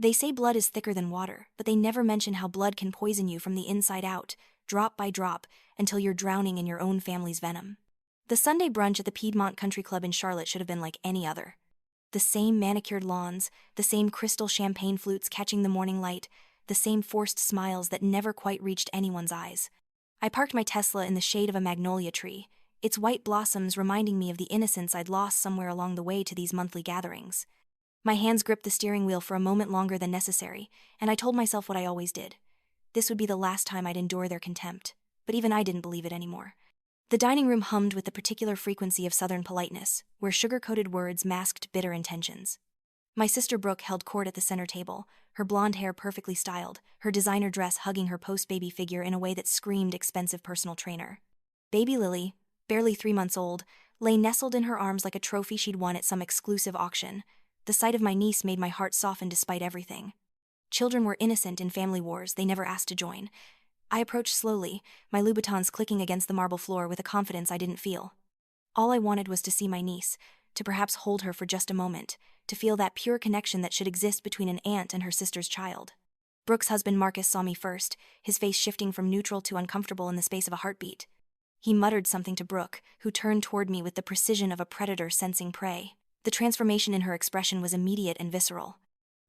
They say blood is thicker than water, but they never mention how blood can poison you from the inside out, drop by drop, until you're drowning in your own family's venom. The Sunday brunch at the Piedmont Country Club in Charlotte should have been like any other. The same manicured lawns, the same crystal champagne flutes catching the morning light, the same forced smiles that never quite reached anyone's eyes. I parked my Tesla in the shade of a magnolia tree, its white blossoms reminding me of the innocence I'd lost somewhere along the way to these monthly gatherings. My hands gripped the steering wheel for a moment longer than necessary, and I told myself what I always did. This would be the last time I'd endure their contempt, but even I didn't believe it anymore. The dining room hummed with the particular frequency of Southern politeness, where sugar-coated words masked bitter intentions. My sister Brooke held court at the center table, her blonde hair perfectly styled, her designer dress hugging her post-baby figure in a way that screamed expensive personal trainer. Baby Lily, barely 3 months old, lay nestled in her arms like a trophy she'd won at some exclusive auction. The sight of my niece made my heart soften despite everything. Children were innocent in family wars they never asked to join. I approached slowly, my Louboutins clicking against the marble floor with a confidence I didn't feel. All I wanted was to see my niece, to perhaps hold her for just a moment, to feel that pure connection that should exist between an aunt and her sister's child. Brooke's husband Marcus saw me first, his face shifting from neutral to uncomfortable in the space of a heartbeat. He muttered something to Brooke, who turned toward me with the precision of a predator sensing prey. The transformation in her expression was immediate and visceral.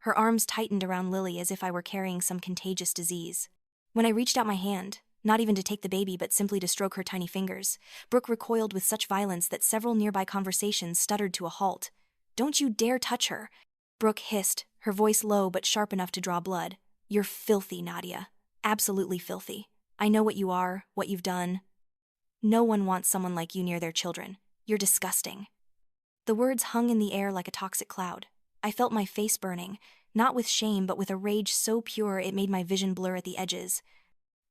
Her arms tightened around Lily as if I were carrying some contagious disease. When I reached out my hand, not even to take the baby but simply to stroke her tiny fingers, Brooke recoiled with such violence that several nearby conversations stuttered to a halt. "Don't you dare touch her!" Brooke hissed, her voice low but sharp enough to draw blood. "You're filthy, Nadia. Absolutely filthy. I know what you are, what you've done. No one wants someone like you near their children. You're disgusting." The words hung in the air like a toxic cloud. I felt my face burning, not with shame but with a rage so pure it made my vision blur at the edges.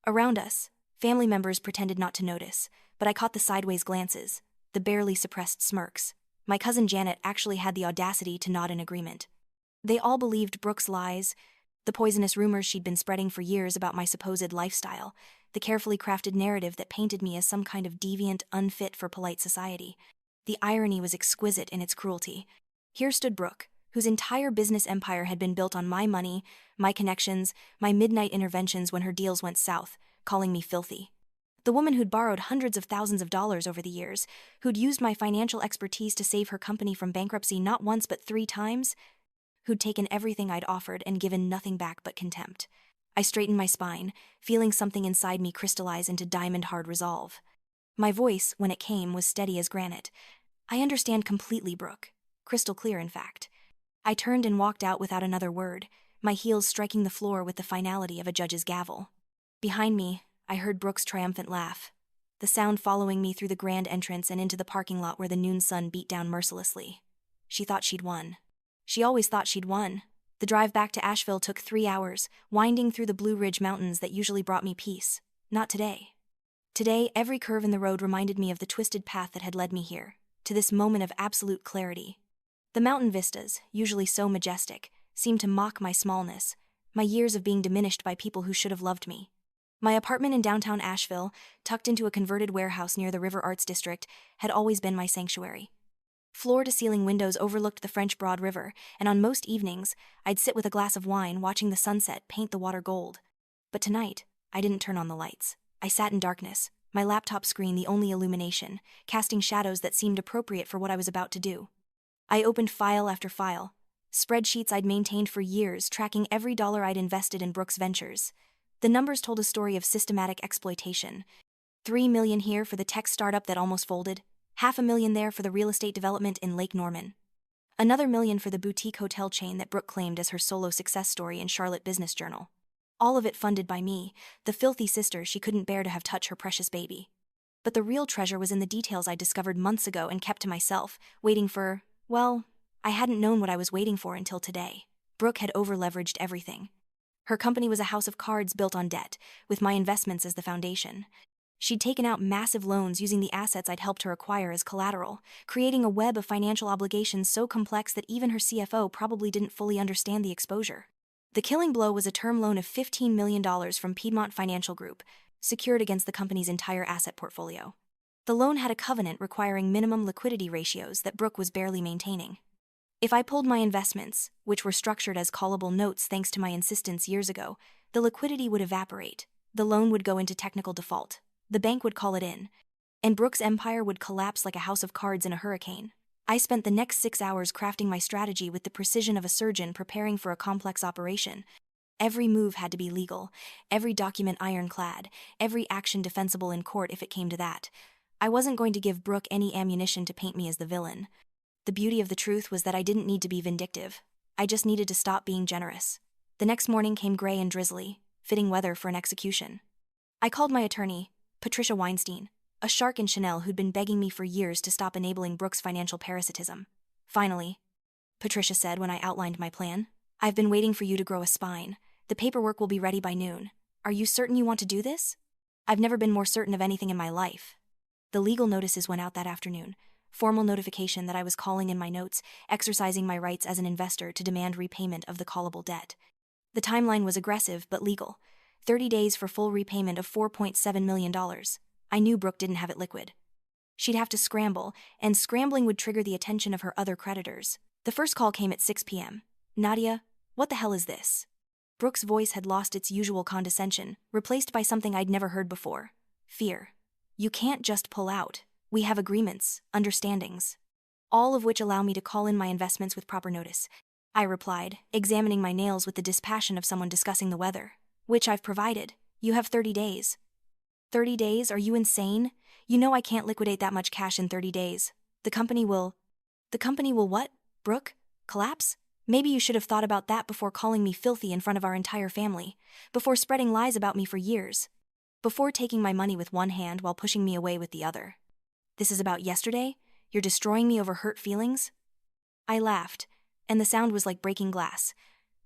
Around us, family members pretended not to notice, but I caught the sideways glances, the barely suppressed smirks. My cousin Janet actually had the audacity to nod in agreement. They all believed Brooke's lies, the poisonous rumors she'd been spreading for years about my supposed lifestyle, the carefully crafted narrative that painted me as some kind of deviant, unfit for polite society. The irony was exquisite in its cruelty. Here stood Brooke, whose entire business empire had been built on my money, my connections, my midnight interventions when her deals went south, calling me filthy. The woman who'd borrowed hundreds of thousands of dollars over the years, who'd used my financial expertise to save her company from bankruptcy not once but 3 times, who'd taken everything I'd offered and given nothing back but contempt. I straightened my spine, feeling something inside me crystallize into diamond-hard resolve. My voice, when it came, was steady as granite. "I understand completely, Brooke. Crystal clear, in fact." I turned and walked out without another word, my heels striking the floor with the finality of a judge's gavel. Behind me, I heard Brooke's triumphant laugh, the sound following me through the grand entrance and into the parking lot where the noon sun beat down mercilessly. She thought she'd won. She always thought she'd won. The drive back to Asheville took 3 hours, winding through the Blue Ridge Mountains that usually brought me peace. Not today. Today, every curve in the road reminded me of the twisted path that had led me here, to this moment of absolute clarity. The mountain vistas, usually so majestic, seemed to mock my smallness, my years of being diminished by people who should have loved me. My apartment in downtown Asheville, tucked into a converted warehouse near the River Arts District, had always been my sanctuary. Floor-to-ceiling windows overlooked the French Broad River, and on most evenings, I'd sit with a glass of wine watching the sunset paint the water gold. But tonight, I didn't turn on the lights. I sat in darkness, my laptop screen the only illumination, casting shadows that seemed appropriate for what I was about to do. I opened file after file, spreadsheets I'd maintained for years, tracking every dollar I'd invested in Brooke's ventures. The numbers told a story of systematic exploitation. $3 million here for the tech startup that almost folded, $500,000 there for the real estate development in Lake Norman. Another $1 million for the boutique hotel chain that Brooke claimed as her solo success story in Charlotte Business Journal. All of it funded by me, the filthy sister she couldn't bear to have touch her precious baby. But the real treasure was in the details I discovered months ago and kept to myself, waiting for, well, I hadn't known what I was waiting for until today. Brooke had over-leveraged everything. Her company was a house of cards built on debt, with my investments as the foundation. She'd taken out massive loans using the assets I'd helped her acquire as collateral, creating a web of financial obligations so complex that even her CFO probably didn't fully understand the exposure. The killing blow was a term loan of $15 million from Piedmont Financial Group, secured against the company's entire asset portfolio. The loan had a covenant requiring minimum liquidity ratios that Brooke was barely maintaining. If I pulled my investments, which were structured as callable notes thanks to my insistence years ago, the liquidity would evaporate, the loan would go into technical default, the bank would call it in, and Brooke's empire would collapse like a house of cards in a hurricane. I spent the next 6 hours crafting my strategy with the precision of a surgeon preparing for a complex operation. Every move had to be legal, every document ironclad, every action defensible in court if it came to that. I wasn't going to give Brooke any ammunition to paint me as the villain. The beauty of the truth was that I didn't need to be vindictive. I just needed to stop being generous. The next morning came gray and drizzly, fitting weather for an execution. I called my attorney, Patricia Weinstein, a shark in Chanel who'd been begging me for years to stop enabling Brooke's financial parasitism. Finally, Patricia said when I outlined my plan, "I've been waiting for you to grow a spine. The paperwork will be ready by noon. Are you certain you want to do this?" I've never been more certain of anything in my life. The legal notices went out that afternoon. Formal notification that I was calling in my notes, exercising my rights as an investor to demand repayment of the callable debt. The timeline was aggressive but legal. 30 days for full repayment of $4.7 million. I knew Brooke didn't have it liquid. She'd have to scramble, and scrambling would trigger the attention of her other creditors. The first call came at 6 p.m. "Nadia, what the hell is this?" Brooke's voice had lost its usual condescension, replaced by something I'd never heard before. Fear. "You can't just pull out. We have agreements, understandings, all of which allow me to call in my investments with proper notice," I replied, examining my nails with the dispassion of someone discussing the weather. "Which I've provided. You have 30 days. 30 days? Are you insane? You know I can't liquidate that much cash in 30 days. The company will what? Brooke? Collapse? Maybe you should have thought about that before calling me filthy in front of our entire family, before spreading lies about me for years, before taking my money with one hand while pushing me away with the other. This is about yesterday? You're destroying me over hurt feelings?" I laughed, and the sound was like breaking glass.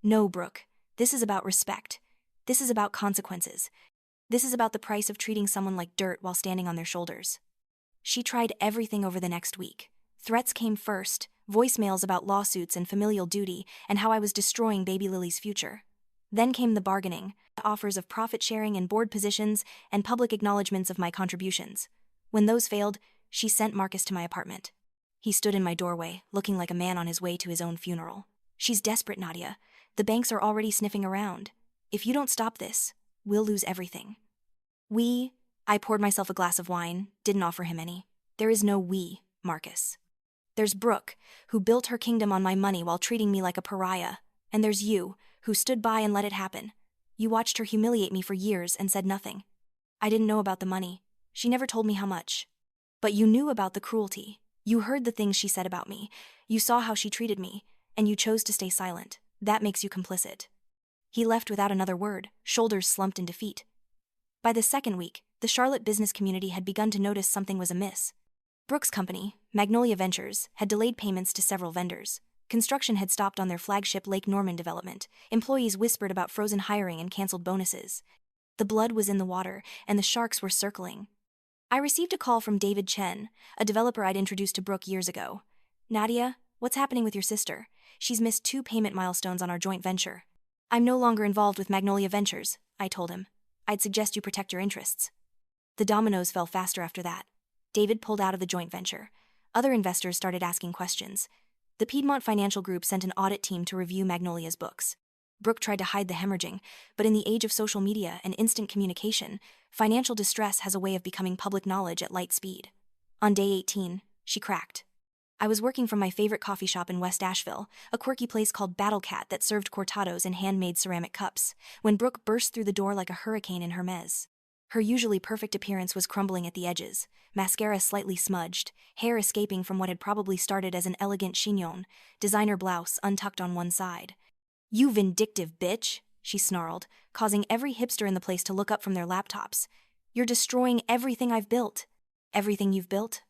"No, Brooke. This is about respect. This is about consequences. This is about the price of treating someone like dirt while standing on their shoulders." She tried everything over the next week. Threats came first, voicemails about lawsuits and familial duty and how I was destroying baby Lily's future. Then came the bargaining, offers of profit sharing and board positions and public acknowledgments of my contributions. When those failed, she sent Marcus to my apartment. He stood in my doorway, looking like a man on his way to his own funeral. "She's desperate, Nadia. The banks are already sniffing around. If you don't stop this, we'll lose everything." I poured myself a glass of wine, didn't offer him any. "There is no we, Marcus. There's Brooke, who built her kingdom on my money while treating me like a pariah. And there's you, who stood by and let it happen. You watched her humiliate me for years and said nothing. I didn't know about the money. She never told me how much. But you knew about the cruelty. You heard the things she said about me. You saw how she treated me, and you chose to stay silent. That makes you complicit." He left without another word, shoulders slumped in defeat. By the second week, the Charlotte business community had begun to notice something was amiss. Brooke's company, Magnolia Ventures, had delayed payments to several vendors. Construction had stopped on their flagship Lake Norman development. Employees whispered about frozen hiring and canceled bonuses. The blood was in the water, and the sharks were circling. I received a call from David Chen, a developer I'd introduced to Brooke years ago. "Nadia, what's happening with your sister? She's missed 2 payment milestones on our joint venture." "I'm no longer involved with Magnolia Ventures," I told him. "I'd suggest you protect your interests." The dominoes fell faster after that. David pulled out of the joint venture. Other investors started asking questions. The Piedmont Financial Group sent an audit team to review Magnolia's books. Brooke tried to hide the hemorrhaging, but in the age of social media and instant communication, financial distress has a way of becoming public knowledge at light speed. On day 18, she cracked. I was working from my favorite coffee shop in West Asheville, a quirky place called Battle Cat that served cortados in handmade ceramic cups, when Brooke burst through the door like a hurricane in Hermes. Her usually perfect appearance was crumbling at the edges, mascara slightly smudged, hair escaping from what had probably started as an elegant chignon, designer blouse untucked on one side. "You vindictive bitch," she snarled, causing every hipster in the place to look up from their laptops. "You're destroying everything I've built." "Everything you've built?"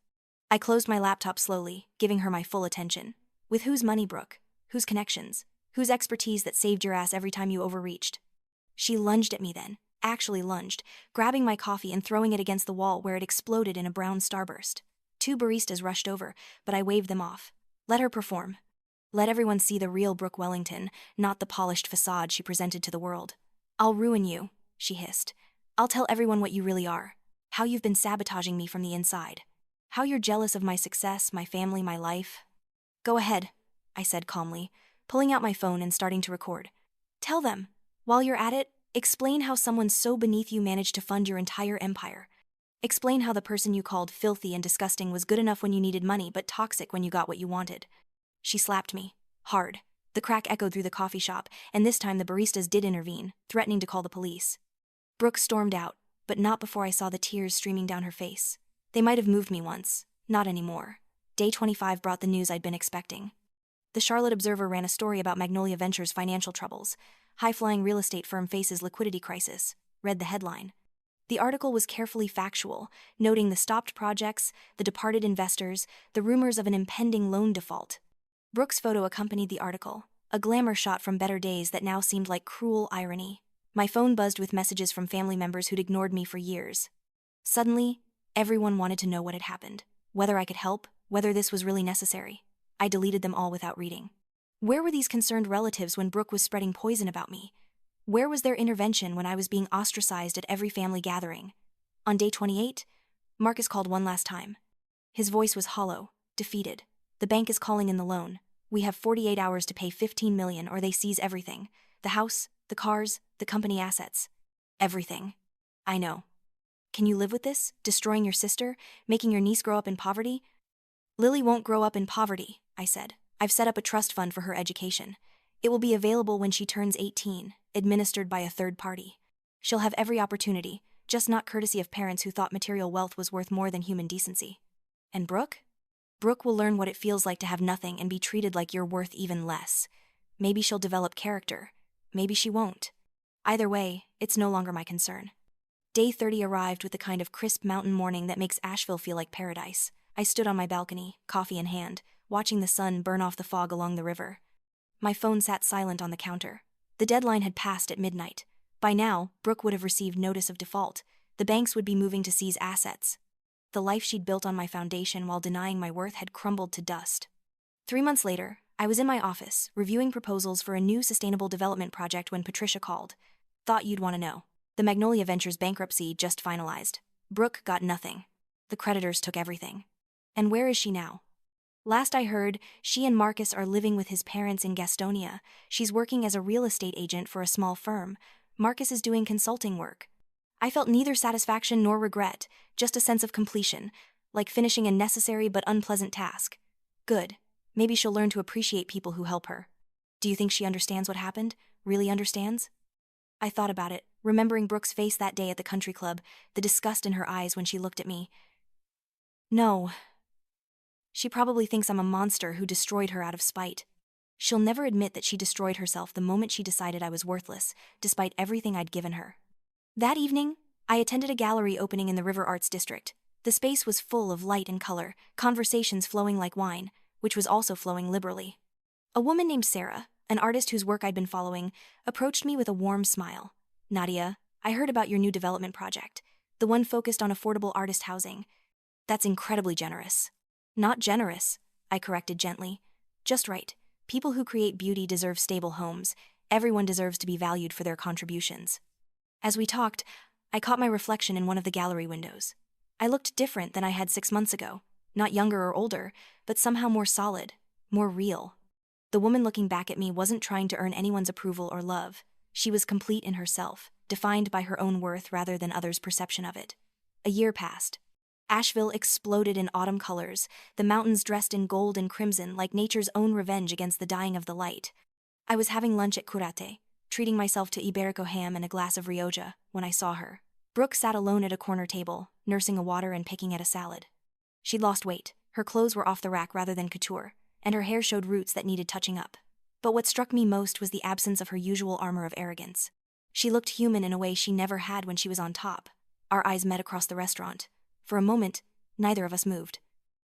I closed my laptop slowly, giving her my full attention. "With whose money, Brooke? Whose connections? Whose expertise that saved your ass every time you overreached?" She lunged at me then, actually lunged, grabbing my coffee and throwing it against the wall where it exploded in a brown starburst. 2 baristas rushed over, but I waved them off. Let her perform. Let everyone see the real Brooke Wellington, not the polished facade she presented to the world. "I'll ruin you," she hissed. "I'll tell everyone what you really are. How you've been sabotaging me from the inside. How you're jealous of my success, my family, my life. Go ahead. I said calmly, pulling out my phone and starting to record. Tell them. While you're at it, explain how someone so beneath you managed to fund your entire empire. Explain how the person you called filthy and disgusting was good enough when you needed money but toxic when you got what you wanted. She slapped me. Hard. The crack echoed through the coffee shop, and this time the baristas did intervene, threatening to call the police. Brooke stormed out, but not before I saw the tears streaming down her face. They might have moved me once, not anymore. Day 25 brought the news I'd been expecting. The Charlotte Observer ran a story about Magnolia Ventures' financial troubles. High-flying real estate firm faces liquidity crisis, read the headline. The article was carefully factual, noting the stopped projects, the departed investors, the rumors of an impending loan default. Brooke's photo accompanied the article, a glamour shot from better days that now seemed like cruel irony. My phone buzzed with messages from family members who'd ignored me for years. Suddenly, everyone wanted to know what had happened, whether I could help, whether this was really necessary. I deleted them all without reading. Where were these concerned relatives when Brooke was spreading poison about me? Where was their intervention when I was being ostracized at every family gathering? On day 28, Marcus called one last time. His voice was hollow, defeated. The bank is calling in the loan. We have 48 hours to pay $15 million or they seize everything. The house, the cars, the company assets. Everything. I know. Can you live with this? Destroying your sister? Making your niece grow up in poverty? Lily won't grow up in poverty, I said. I've set up a trust fund for her education. It will be available when she turns 18, administered by a third party. She'll have every opportunity, just not courtesy of parents who thought material wealth was worth more than human decency. And Brooke? Brooke will learn what it feels like to have nothing and be treated like you're worth even less. Maybe she'll develop character. Maybe she won't. Either way, it's no longer my concern. Day 30 arrived with the kind of crisp mountain morning that makes Asheville feel like paradise. I stood on my balcony, coffee in hand, watching the sun burn off the fog along the river. My phone sat silent on the counter. The deadline had passed at midnight. By now, Brooke would have received notice of default. The banks would be moving to seize assets. The life she'd built on my foundation while denying my worth had crumbled to dust. 3 months later, I was in my office, reviewing proposals for a new sustainable development project when Patricia called. Thought you'd want to know. The Magnolia Ventures bankruptcy just finalized. Brooke got nothing. The creditors took everything. And where is she now? Last I heard, she and Marcus are living with his parents in Gastonia. She's working as a real estate agent for a small firm. Marcus is doing consulting work. I felt neither satisfaction nor regret, just a sense of completion, like finishing a necessary but unpleasant task. Good. Maybe she'll learn to appreciate people who help her. Do you think she understands what happened? Really understands? I thought about it, remembering Brooke's face that day at the country club, the disgust in her eyes when she looked at me. No. She probably thinks I'm a monster who destroyed her out of spite. She'll never admit that she destroyed herself the moment she decided I was worthless, despite everything I'd given her. That evening, I attended a gallery opening in the River Arts District. The space was full of light and color, conversations flowing like wine, which was also flowing liberally. A woman named Sarah, an artist whose work I'd been following, approached me with a warm smile. Nadia, I heard about your new development project, the one focused on affordable artist housing. That's incredibly generous. Not generous, I corrected gently. Just right. People who create beauty deserve stable homes. Everyone deserves to be valued for their contributions. As we talked, I caught my reflection in one of the gallery windows. I looked different than I had 6 months ago. Not younger or older, but somehow more solid, more real. The woman looking back at me wasn't trying to earn anyone's approval or love. She was complete in herself, defined by her own worth rather than others' perception of it. A year passed. Asheville exploded in autumn colors, the mountains dressed in gold and crimson like nature's own revenge against the dying of the light. I was having lunch at Curate, treating myself to Iberico ham and a glass of Rioja, when I saw her. Brooke sat alone at a corner table, nursing a water and picking at a salad. She'd lost weight, her clothes were off the rack rather than couture, and her hair showed roots that needed touching up. But what struck me most was the absence of her usual armor of arrogance. She looked human in a way she never had when she was on top. Our eyes met across the restaurant. For a moment, neither of us moved.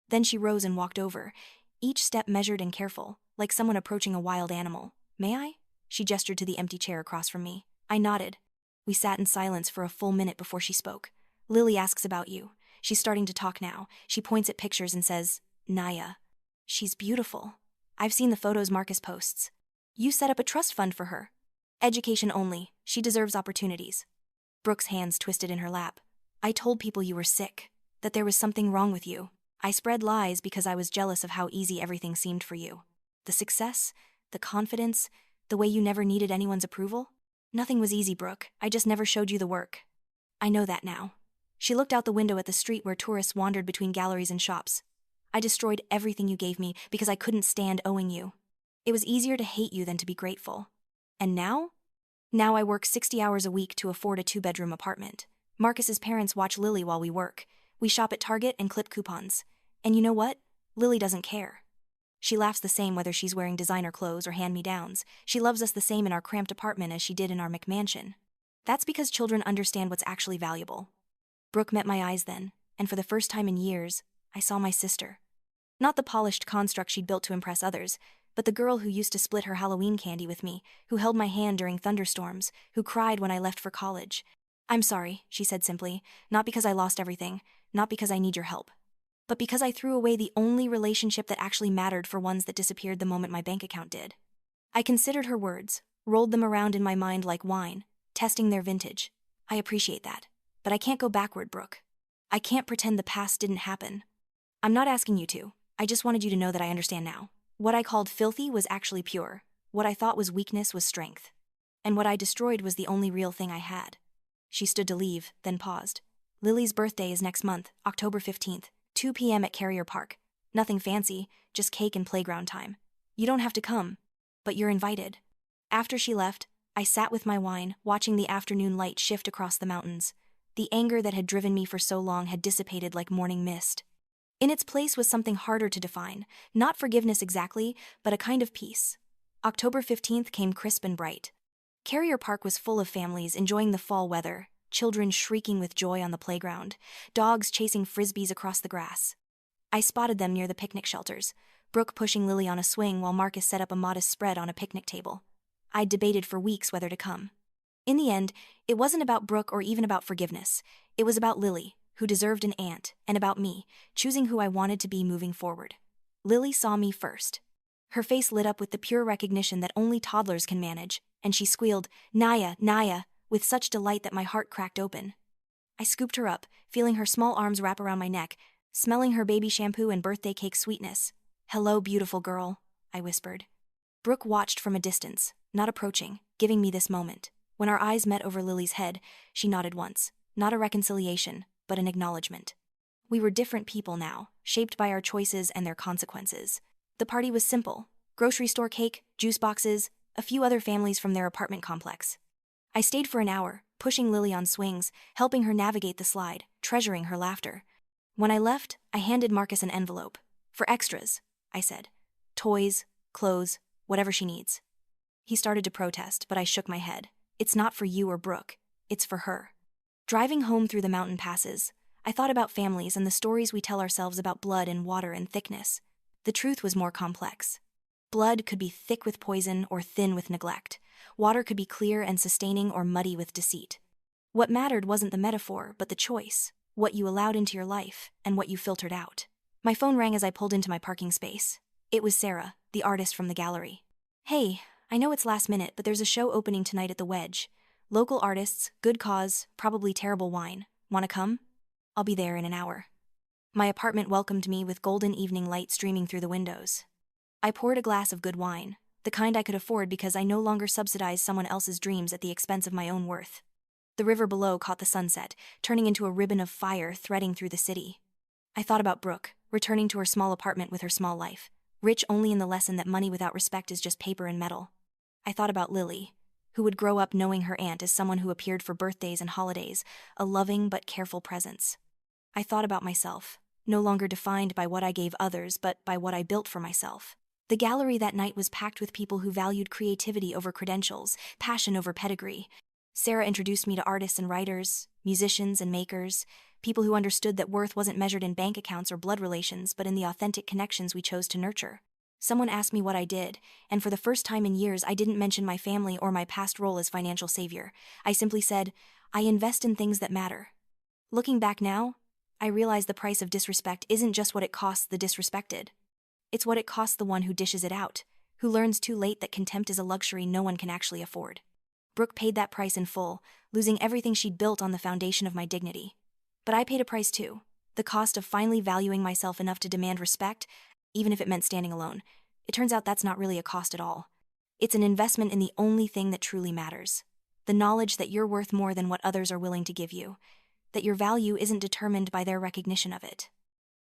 Then she rose and walked over, each step measured and careful, like someone approaching a wild animal. May I? She gestured to the empty chair across from me. I nodded. We sat in silence for a full minute before she spoke. Lily asks about you. She's starting to talk now. She points at pictures and says, Naya. She's beautiful. I've seen the photos Marcus posts. You set up a trust fund for her. Education only. She deserves opportunities. Brooke's hands twisted in her lap. I told people you were sick, that there was something wrong with you. I spread lies because I was jealous of how easy everything seemed for you. The success, the confidence, the way you never needed anyone's approval? Nothing was easy, Brooke. I just never showed you the work. I know that now. She looked out the window at the street where tourists wandered between galleries and shops. I destroyed everything you gave me because I couldn't stand owing you. It was easier to hate you than to be grateful. And now? Now I work 60 hours a week to afford a 2-bedroom apartment. Marcus's parents watch Lily while we work. We shop at Target and clip coupons. And you know what? Lily doesn't care. She laughs the same whether she's wearing designer clothes or hand-me-downs. She loves us the same in our cramped apartment as she did in our McMansion. That's because children understand what's actually valuable. Brooke met my eyes then, and for the first time in years, I saw my sister. Not the polished construct she'd built to impress others, but the girl who used to split her Halloween candy with me, who held my hand during thunderstorms, who cried when I left for college. "I'm sorry," she said simply, "not because I lost everything, not because I need your help, but because I threw away the only relationship that actually mattered for ones that disappeared the moment my bank account did." I considered her words, rolled them around in my mind like wine, testing their vintage. I appreciate that, but I can't go backward, Brooke. I can't pretend the past didn't happen. I'm not asking you to. I just wanted you to know that I understand now. What I called filthy was actually pure. What I thought was weakness was strength. And what I destroyed was the only real thing I had. She stood to leave, then paused. "Lily's birthday is next month, October 15th, 2 p.m. at Carrier Park. Nothing fancy, just cake and playground time. You don't have to come, but you're invited." After she left, I sat with my wine, watching the afternoon light shift across the mountains. The anger that had driven me for so long had dissipated like morning mist. In its place was something harder to define, not forgiveness exactly, but a kind of peace. October 15th came crisp and bright. Carrier Park was full of families enjoying the fall weather, children shrieking with joy on the playground, dogs chasing frisbees across the grass. I spotted them near the picnic shelters, Brooke pushing Lily on a swing while Marcus set up a modest spread on a picnic table. I'd debated for weeks whether to come. In the end, it wasn't about Brooke or even about forgiveness. It was about Lily, who deserved an aunt, and about me, choosing who I wanted to be moving forward. Lily saw me first. Her face lit up with the pure recognition that only toddlers can manage, and she squealed, "Naya, Naya," with such delight that my heart cracked open. I scooped her up, feeling her small arms wrap around my neck, smelling her baby shampoo and birthday cake sweetness. "Hello, beautiful girl," I whispered. Brooke watched from a distance, not approaching, giving me this moment. When our eyes met over Lily's head, she nodded once, not a reconciliation, but an acknowledgement. We were different people now, shaped by our choices and their consequences. The party was simple: grocery store cake, juice boxes, a few other families from their apartment complex. I stayed for an hour, pushing Lily on swings, helping her navigate the slide, treasuring her laughter. When I left, I handed Marcus an envelope. "For extras," I said. "Toys, clothes, whatever she needs." He started to protest, but I shook my head. "It's not for you or Brooke. It's for her." Driving home through the mountain passes, I thought about families and the stories we tell ourselves about blood and water and thickness. The truth was more complex. Blood could be thick with poison or thin with neglect. Water could be clear and sustaining or muddy with deceit. What mattered wasn't the metaphor, but the choice, what you allowed into your life and what you filtered out. My phone rang as I pulled into my parking space. It was Sarah, the artist from the gallery. "Hey, I know it's last minute, but there's a show opening tonight at the Wedge. Local artists, good cause, probably terrible wine. Wanna come? I'll be there in an hour." My apartment welcomed me with golden evening light streaming through the windows. I poured a glass of good wine, the kind I could afford because I no longer subsidized someone else's dreams at the expense of my own worth. The river below caught the sunset, turning into a ribbon of fire threading through the city. I thought about Brooke, returning to her small apartment with her small life, rich only in the lesson that money without respect is just paper and metal. I thought about Lily, who would grow up knowing her aunt as someone who appeared for birthdays and holidays, a loving but careful presence. I thought about myself, no longer defined by what I gave others but by what I built for myself. The gallery that night was packed with people who valued creativity over credentials, passion over pedigree. Sarah introduced me to artists and writers, musicians and makers, people who understood that worth wasn't measured in bank accounts or blood relations but in the authentic connections we chose to nurture. Someone asked me what I did, and for the first time in years I didn't mention my family or my past role as financial savior. I simply said, "I invest in things that matter." Looking back now, I realize the price of disrespect isn't just what it costs the disrespected. It's what it costs the one who dishes it out, who learns too late that contempt is a luxury no one can actually afford. Brooke paid that price in full, losing everything she'd built on the foundation of my dignity. But I paid a price too, the cost of finally valuing myself enough to demand respect, even if it meant standing alone. It turns out that's not really a cost at all. It's an investment in the only thing that truly matters. The knowledge that you're worth more than what others are willing to give you. That your value isn't determined by their recognition of it.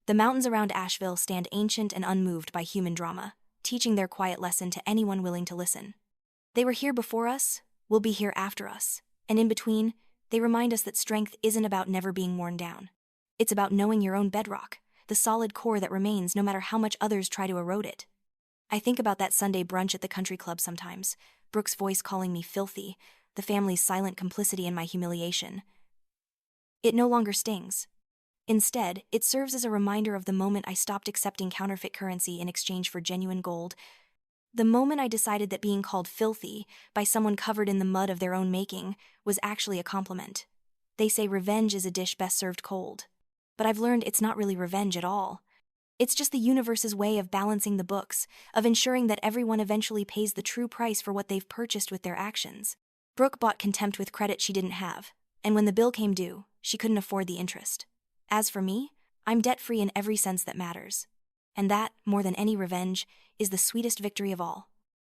The mountains around Asheville stand ancient and unmoved by human drama, teaching their quiet lesson to anyone willing to listen. They were here before us, will be here after us, and in between, they remind us that strength isn't about never being worn down. It's about knowing your own bedrock, the solid core that remains no matter how much others try to erode it. I think about that Sunday brunch at the country club sometimes, Brooke's voice calling me filthy, the family's silent complicity in my humiliation. It no longer stings. Instead, it serves as a reminder of the moment I stopped accepting counterfeit currency in exchange for genuine gold. The moment I decided that being called filthy by someone covered in the mud of their own making was actually a compliment. They say revenge is a dish best served cold. But I've learned it's not really revenge at all. It's just the universe's way of balancing the books, of ensuring that everyone eventually pays the true price for what they've purchased with their actions. Brooke bought contempt with credit she didn't have, and when the bill came due, she couldn't afford the interest. As for me, I'm debt-free in every sense that matters. And that, more than any revenge, is the sweetest victory of all.